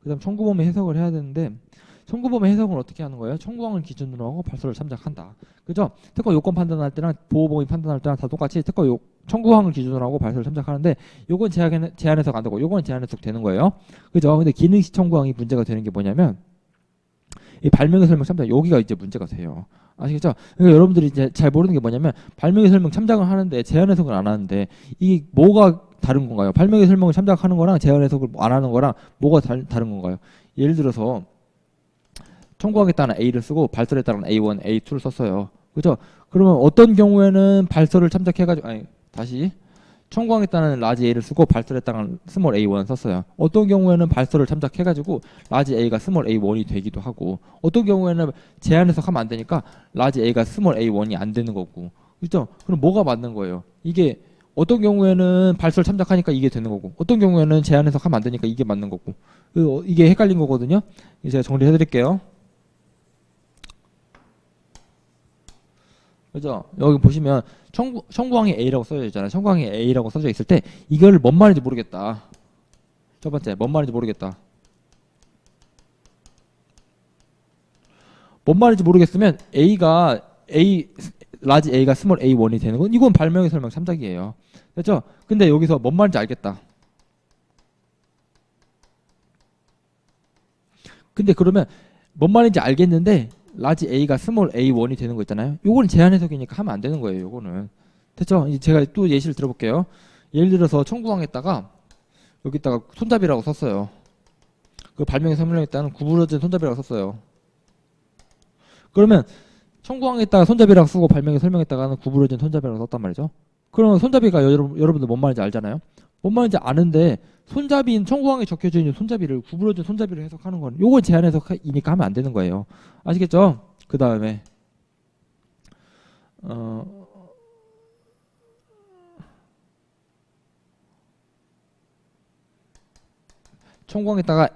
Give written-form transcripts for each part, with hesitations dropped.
그 다음 청구범위 해석을 해야 되는데 청구범위 해석은 어떻게 하는 거예요? 청구항을 기준으로 하고 발설을 참작한다. 그죠? 특허 요건 판단할 때랑 보호범위 판단할 때랑 다 똑같이 청구항을 기준으로 하고 발설을 참작하는데 요건 제한 해석 안 되고 요건 제한 해석 되는 거예요. 그죠? 근데 기능식 청구항이 문제가 되는 게 뭐냐면 이 발명의 설명 참작 여기가 이제 문제가 돼요. 아시겠죠? 그러니까 여러분들이 이제 잘 모르는 게 뭐냐면 발명의 설명 참작을 하는데 제한 해석을 안 하는데 이게 뭐가 다른 건가요? 발명의 설명을 참작하는 거랑 제한 해석을 안 하는 거랑 뭐가 다른 건가요? 예를 들어서 청구하겠다는 A를 쓰고 발설했다는 A1, A2를 썼어요. 그죠? 그러면 어떤 경우에는 발설을 참작해가지고 다시 청구하겠다는 라지 A를 쓰고 발설했다는 스몰 A1을 썼어요. 어떤 경우에는 발설을 참작해가지고 라지 A가 스몰 A1이 되기도 하고 어떤 경우에는 제한 해석하면 안 되니까 라지 A가 스몰 A1이 안 되는 거고 그죠? 그럼 뭐가 맞는 거예요? 이게 어떤 경우에는 발설 참작하니까 이게 되는 거고 어떤 경우에는 제한 해석하면 안 되니까 이게 맞는 거고 이게 헷갈린 거거든요. 이제 제가 정리해 드릴게요. 그죠? 여기 보시면 청구항이 A라고 써져 있잖아요. 청구항이 A라고 써져 있을 때 이걸 뭔 말인지 모르겠다. 첫 번째, 뭔 말인지 모르겠다. 뭔 말인지 모르겠으면 라지 A가 스몰 A1이 되는 건 이건 발명의 설명 참작이에요. 됐죠? 근데 여기서 뭔 말인지 알겠다. 근데 그러면 뭔 말인지 알겠는데 라지 A가 스몰 A1이 되는 거 있잖아요. 요거는 제한 해석이니까 하면 안 되는 거예요. 요거는. 됐죠? 이제 제가 또 예시를 들어볼게요. 예를 들어서 청구항에다가 여기다가 손잡이라고 썼어요. 그 발명에 설명했다는 구부러진 손잡이라고 썼어요. 그러면 청구항에다가 손잡이라고 쓰고 발명에 설명했다가는 구부러진 손잡이라고 썼단 말이죠. 그러면 손잡이가 여러분들 뭔 말인지 알잖아요. 뭔 말인지 아는데 손잡이인 청구항에 적혀져 있는 손잡이를 구부러진 손잡이로 해석하는 건 요건 제한 해석이니까 하면 안 되는 거예요. 아시겠죠? 그 다음에 청구항에다가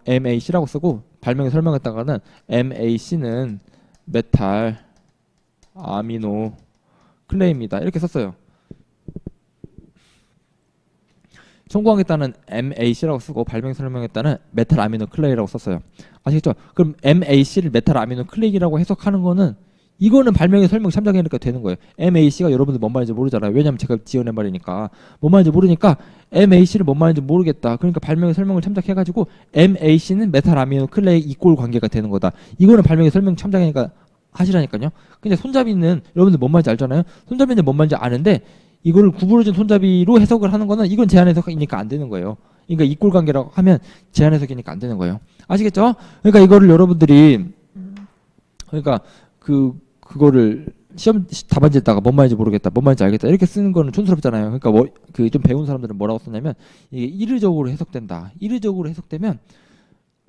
MAC라고 쓰고 발명에 설명했다가는 MAC는 메탈 아미노 클레이입니다. 이렇게 썼어요. 청구하겠다는 MAC라고 쓰고 발명 설명했다는 메탈 아미노 클레이라고 썼어요. 아시겠죠? 그럼 MAC를 메탈 아미노 클레이라고 해석하는 거는 이거는 발명의 설명 참작이니까 되는 거예요. MAC가 여러분들 뭔 말인지 모르잖아요. 왜냐면 제가 지어낸 말이니까. 뭔 말인지 모르니까 MAC를 뭔 말인지 모르겠다. 그러니까 발명의 설명을 참작해가지고 MAC는 메탈 아미노 클레이 이꼴 관계가 되는 거다. 이거는 발명의 설명 참작이니까 하시라니까요. 근데 손잡이는 여러분들 뭔 말인지 알잖아요. 손잡이는 뭔 말인지 아는데 이거를 구부러진 손잡이로 해석을 하는 거는 이건 제한 해석이니까 안 되는 거예요. 그러니까 이꼴 관계라고 하면 제한 해석이니까 안 되는 거예요. 아시겠죠? 그러니까 이거를 여러분들이 그러니까 그거를 시험 답안지에다가 뭔 말인지 모르겠다, 뭔 말인지 알겠다 이렇게 쓰는 거는 촌스럽잖아요. 그러니까 그 좀 배운 사람들은 뭐라고 쓰냐면 이게 이르적으로 해석된다. 이르적으로 해석되면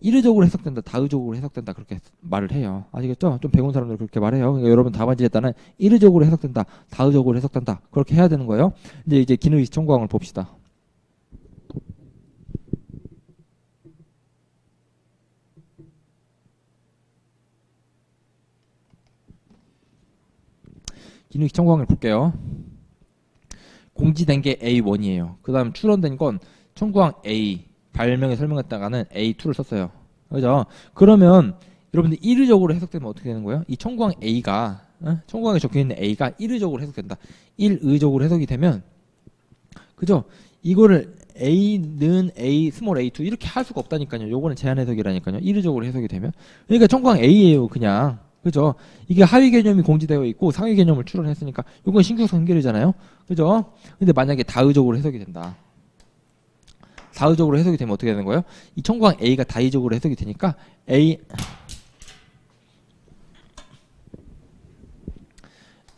이르적으로 해석된다, 다의적으로 해석된다 그렇게 말을 해요. 아시겠죠? 좀 배운 사람들 그렇게 말해요. 그러니까 여러분 답안지에다는 이르적으로 해석된다, 다의적으로 해석된다 그렇게 해야 되는 거예요. 이제 기능식 청구항을 봅시다. 기능식 청구항을 볼게요. 공지된 게 A1이에요. 그 다음 출원된 건 청구항 A 발명에 설명했다가는 A2를 썼어요. 그죠? 그러면 여러분들 이르적으로 해석되면 어떻게 되는 거예요? 이 청구항 A가 청구항에 적혀있는 A가 이르적으로 해석된다. 일의적으로 해석이 되면 그죠? 이거를 A는 A, 스몰 A2 이렇게 할 수가 없다니까요. 요거는 제한 해석이라니까요. 이르적으로 해석이 되면 그러니까 청구항 A예요. 그냥 그죠? 이게 하위 개념이 공지되어 있고 상위 개념을 추론했으니까 이건 신규성 연결이잖아요. 그죠? 근데 만약에 다의적으로 해석이 된다. 다의적으로 해석이 되면 어떻게 되는 거예요? 이 청구항 A가 다의적으로 해석이 되니까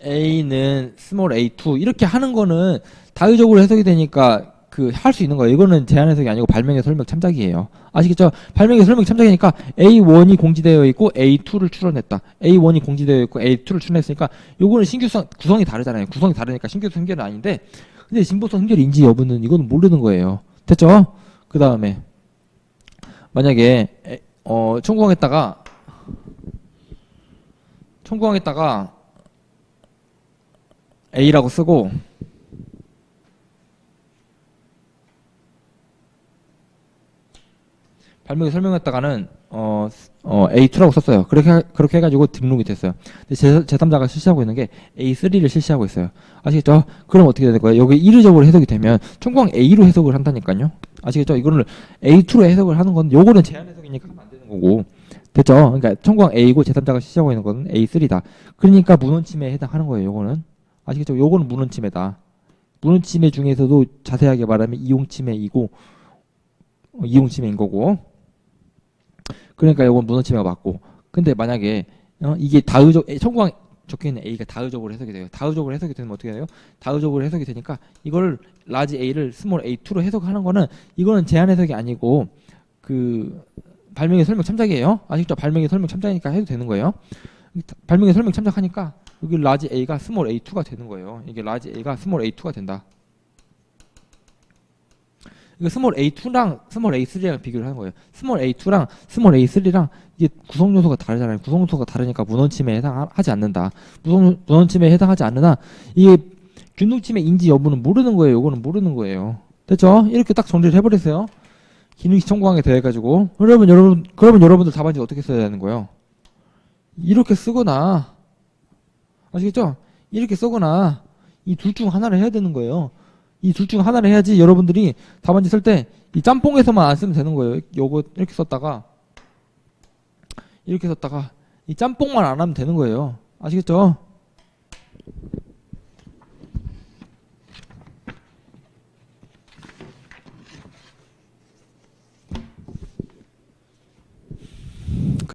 A는 스몰 A2 이렇게 하는 거는 다의적으로 해석이 되니까 할 수 있는 거예요. 이거는 제한 해석이 아니고 발명의 설명 참작이에요. 아시겠죠? 발명의 설명 참작이니까 A1이 공지되어 있고 A2를 추론했다. A1이 공지되어 있고 A2를 추론했으니까 요거는 신규성 구성이 다르잖아요. 구성이 다르니까 신규성 연결은 아닌데 근데 진보성 연결 인지 여부는 이거는 모르는 거예요. 됐죠? 그 다음에 만약에 청구항에다가 A라고 쓰고 발명기 설명했다가는 A2라고 썼어요. 그렇게 해가지고 등록이 됐어요. 근데 제3자가 실시하고 있는 게 A3를 실시하고 있어요. 아시겠죠? 그럼 어떻게 되는 거예요? 여기 이르적으로 해석이 되면 청구항 A로 해석을 한다니까요. 아시겠죠? 이거를 A2로 해석을 하는 건 요거는 제한 해석이니까 하면 안 되는 거고. 됐죠? 그러니까 청구항 A고 제3자가 실시하고 있는 건 A3다. 그러니까 문헌 침해에 해당하는 거예요. 요거는. 아시겠죠? 요거는 문헌 침해다. 문헌 침해 중에서도 자세하게 말하면 이용 침해이고 이용 침해인 거고. 그러니까 이건 문헌 침해가 맞고. 근데 만약에 이게 다의적 청구항 적혀 있는 A가 다의적으로 해석이 돼요. 다의적으로 해석이 되면 어떻게 돼요? 다의적으로 해석이 되니까 이걸 라지 A를 스몰 A2로 해석하는 거는 이거는 제한 해석이 아니고 그 발명의 설명 참작이에요. 아시죠? 발명의 설명 참작이니까 해도 되는 거예요. 발명의 설명 참작하니까 여기 라지 A가 스몰 A2가 되는 거예요. 이게 라지 A가 스몰 A2가 된다. 이거 스몰 A2랑 스몰 A3랑 비교를 하는 거예요. 스몰 A2랑 스몰 A3랑 이게 구성 요소가 다르잖아요. 구성 요소가 다르니까 문헌 침해에 해당하지 않는다. 문헌 침해에 해당하지 않으나 이게 균등 침해인지 여부는 모르는 거예요. 이거는 모르는 거예요. 됐죠? 이렇게 딱 정리를 해버렸어요. 기능시 청구항에 대해 가지고 그러면 여러분들 답안지 어떻게 써야 되는 거예요? 이렇게 쓰거나 아시겠죠? 이렇게 쓰거나 이 둘 중 하나를 해야 되는 거예요. 이 둘 중 하나를 해야지 여러분들이 답안지 쓸 때 이 짬뽕에서만 안 쓰면 되는 거예요. 요거 이렇게 썼다가 이 짬뽕만 안 하면 되는 거예요. 아시겠죠?